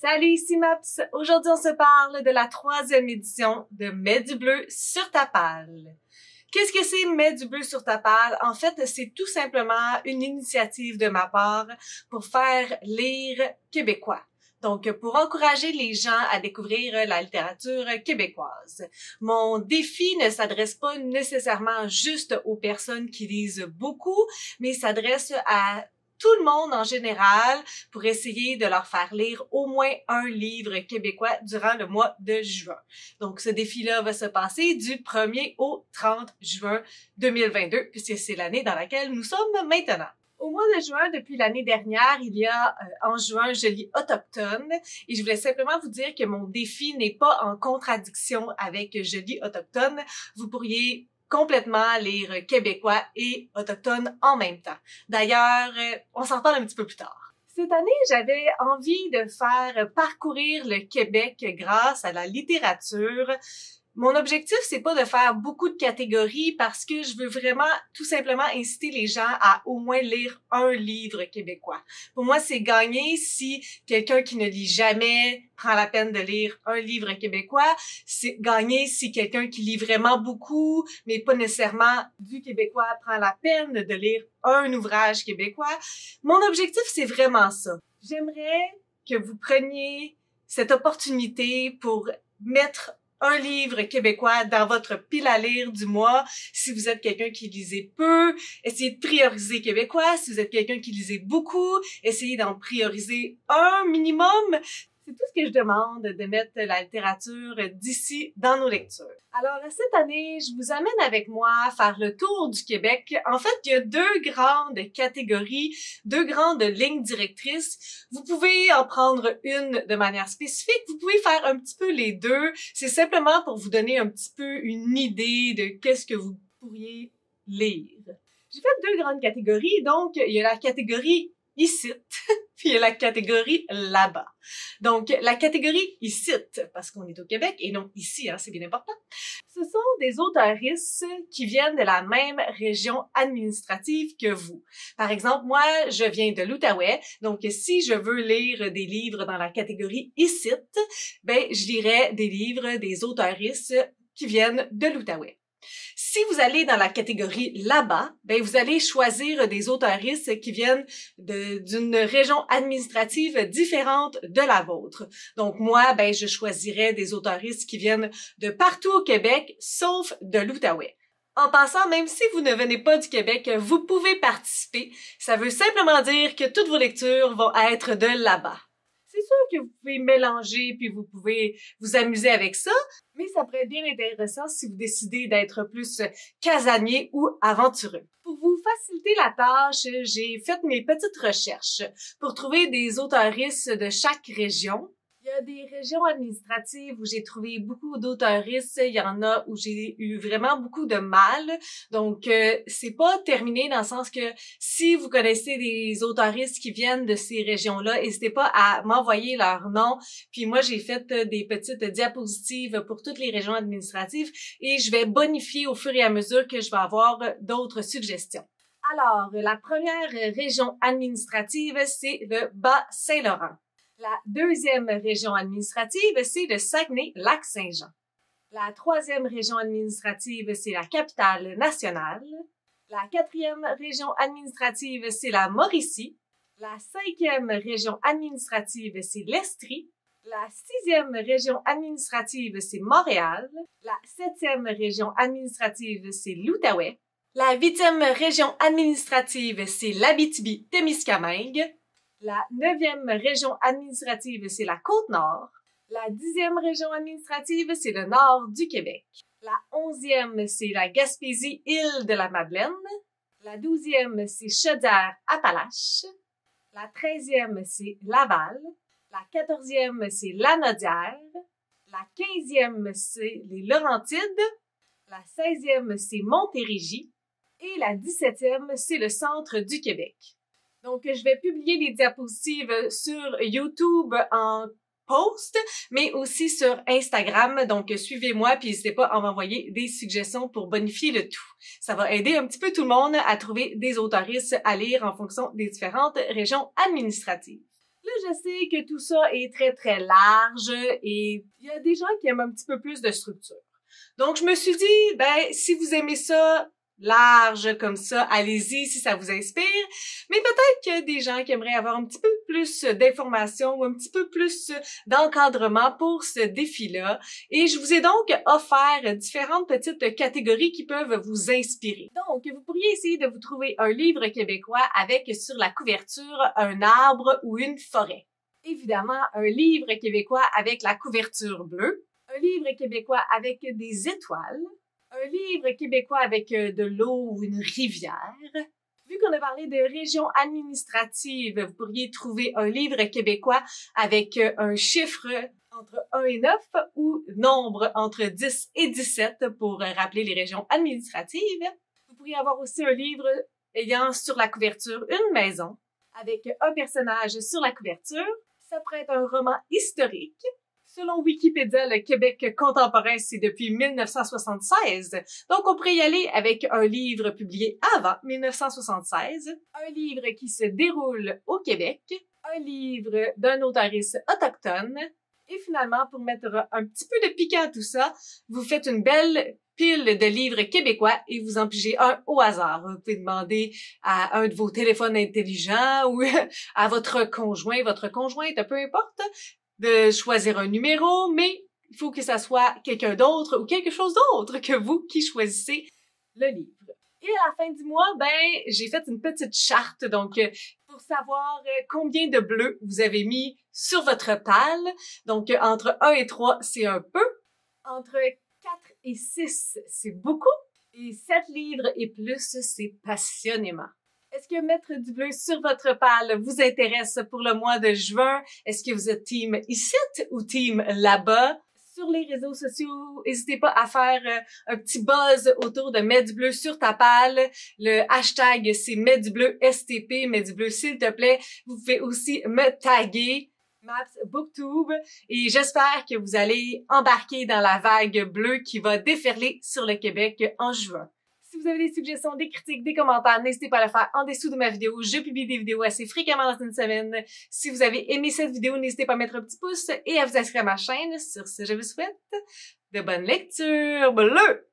Salut, ici Maps! Aujourd'hui, on se parle de la 3e édition de Mets du bleu sur ta palle. Qu'est-ce que c'est Mets du bleu sur ta palle? En fait, c'est tout simplement une initiative de ma part pour faire lire québécois. Donc, pour encourager les gens à découvrir la littérature québécoise. Mon défi ne s'adresse pas nécessairement juste aux personnes qui lisent beaucoup, mais s'adresse à tout le monde en général pour essayer de leur faire lire au moins un livre québécois durant le mois de juin. Donc, ce défi-là va se passer du 1er au 30 juin 2022, puisque c'est l'année dans laquelle nous sommes maintenant. Au mois de juin, depuis l'année dernière, il y a en juin, je lis autochtone et je voulais simplement vous dire que mon défi n'est pas en contradiction avec je lis autochtone. Vous pourriez complètement lire québécois et autochtone en même temps. D'ailleurs, on s'en parle un petit peu plus tard. Cette année, j'avais envie de faire parcourir le Québec grâce à la littérature. Mon objectif, c'est pas de faire beaucoup de catégories parce que je veux vraiment tout simplement inciter les gens à au moins lire un livre québécois. Pour moi, c'est gagné si quelqu'un qui ne lit jamais prend la peine de lire un livre québécois. C'est gagné si quelqu'un qui lit vraiment beaucoup, mais pas nécessairement du québécois, prend la peine de lire un ouvrage québécois. Mon objectif, c'est vraiment ça. J'aimerais que vous preniez cette opportunité pour mettre un livre québécois dans votre pile à lire du mois. Si vous êtes quelqu'un qui lisait peu, essayez de prioriser québécois. Si vous êtes quelqu'un qui lisait beaucoup, essayez d'en prioriser un minimum. C'est tout ce que je demande, de mettre la littérature d'ici dans nos lectures. Alors, cette année, je vous amène avec moi faire le tour du Québec. En fait, il y a 2 grandes catégories, 2 grandes lignes directrices. Vous pouvez en prendre une de manière spécifique. Vous pouvez faire un petit peu les deux. C'est simplement pour vous donner un petit peu une idée de qu'est-ce que vous pourriez lire. J'ai fait 2 grandes catégories. Donc, il y a la catégorie ici, puis il y a la catégorie là-bas. Donc, la catégorie ici, parce qu'on est au Québec et non ici, c'est bien important, ce sont des auteuristes qui viennent de la même région administrative que vous. Par exemple, moi, je viens de l'Outaouais, donc si je veux lire des livres dans la catégorie ici, je lirai des livres des auteuristes qui viennent de l'Outaouais. Si vous allez dans la catégorie là-bas, vous allez choisir des auteuristes qui viennent d'une région administrative différente de la vôtre. Donc moi, je choisirais des auteuristes qui viennent de partout au Québec, sauf de l'Outaouais. En passant, même si vous ne venez pas du Québec, vous pouvez participer. Ça veut simplement dire que toutes vos lectures vont être de là-bas. C'est sûr que vous pouvez mélanger puis vous pouvez vous amuser avec ça, mais ça pourrait être bien intéressant si vous décidez d'être plus casanier ou aventureux. Pour vous faciliter la tâche, j'ai fait mes petites recherches pour trouver des auteuristes de chaque région. Il y a des régions administratives où j'ai trouvé beaucoup d'auteuristes, il y en a où j'ai eu vraiment beaucoup de mal. Donc, c'est pas terminé dans le sens que si vous connaissez des auteuristes qui viennent de ces régions-là, n'hésitez pas à m'envoyer leur nom. Puis moi, j'ai fait des petites diapositives pour toutes les régions administratives et je vais bonifier au fur et à mesure que je vais avoir d'autres suggestions. Alors, la première région administrative, c'est le Bas-Saint-Laurent. La 2e région administrative, c'est le Saguenay-Lac-Saint-Jean. La 3e région administrative, c'est la Capitale-Nationale. La 4e région administrative, c'est la Mauricie. La 5e région administrative, c'est l'Estrie. La 6e région administrative, c'est Montréal. La 7e région administrative, c'est l'Outaouais. La 8e région administrative, c'est l'Abitibi-Témiscamingue. La 9e région administrative, c'est la Côte-Nord. La 10e région administrative, c'est le nord du Québec. La 11e, c'est la Gaspésie-Île-de-la-Madeleine. La 12e, c'est Chaudière-Appalaches. La 13e, c'est Laval. La 14e, c'est Lanaudière. La 15e, c'est les Laurentides. La 16e, c'est Montérégie. Et la 17e, c'est le centre du Québec. Donc, je vais publier les diapositives sur YouTube en post, mais aussi sur Instagram. Donc, suivez-moi puis n'hésitez pas à m'envoyer des suggestions pour bonifier le tout. Ça va aider un petit peu tout le monde à trouver des auteuristes à lire en fonction des différentes régions administratives. Là, je sais que tout ça est très, très large et il y a des gens qui aiment un petit peu plus de structure. Donc, je me suis dit, ben, si vous aimez ça large comme ça, allez-y si ça vous inspire. Mais peut-être qu'il y a des gens qui aimeraient avoir un petit peu plus d'informations ou un petit peu plus d'encadrement pour ce défi-là. Et je vous ai donc offert différentes petites catégories qui peuvent vous inspirer. Donc, vous pourriez essayer de vous trouver un livre québécois avec sur la couverture un arbre ou une forêt. Évidemment, un livre québécois avec la couverture bleue. Un livre québécois avec des étoiles. Un livre québécois avec de l'eau ou une rivière. Vu qu'on a parlé de régions administratives, vous pourriez trouver un livre québécois avec un chiffre entre 1 et 9 ou nombre entre 10 et 17 pour rappeler les régions administratives. Vous pourriez avoir aussi un livre ayant sur la couverture une maison avec un personnage sur la couverture. Ça pourrait être un roman historique. Selon Wikipédia, le Québec contemporain, c'est depuis 1976. Donc, on pourrait y aller avec un livre publié avant 1976, un livre qui se déroule au Québec, un livre d'un auteuriste autochtone, et finalement, pour mettre un petit peu de piquant à tout ça, vous faites une belle pile de livres québécois et vous en pigez un au hasard. Vous pouvez demander à un de vos téléphones intelligents ou à votre conjoint, votre conjointe, peu importe, de choisir un numéro, mais il faut que ça soit quelqu'un d'autre ou quelque chose d'autre que vous qui choisissez le livre. Et à la fin du mois, ben, j'ai fait une petite charte, donc pour savoir combien de bleus vous avez mis sur votre palle. Donc, entre 1 et 3, c'est un peu. Entre 4 et 6, c'est beaucoup. Et 7 livres et plus, c'est passionnément. Est-ce que mettre du bleu sur votre palle vous intéresse pour le mois de juin? Est-ce que vous êtes team ici ou team là-bas? Sur les réseaux sociaux, n'hésitez pas à faire un petit buzz autour de Mets du bleu sur ta palle. Le hashtag, c'est Mets du bleu STP, Mets du bleu s'il te plaît. Vous pouvez aussi me taguer. Maps Booktube et j'espère que vous allez embarquer dans la vague bleue qui va déferler sur le Québec en juin. Si vous avez des suggestions, des critiques, des commentaires, n'hésitez pas à le faire en dessous de ma vidéo. Je publie des vidéos assez fréquemment dans une semaine. Si vous avez aimé cette vidéo, n'hésitez pas à mettre un petit pouce et à vous inscrire à ma chaîne. Sur ce, je vous souhaite de bonnes lectures bleues!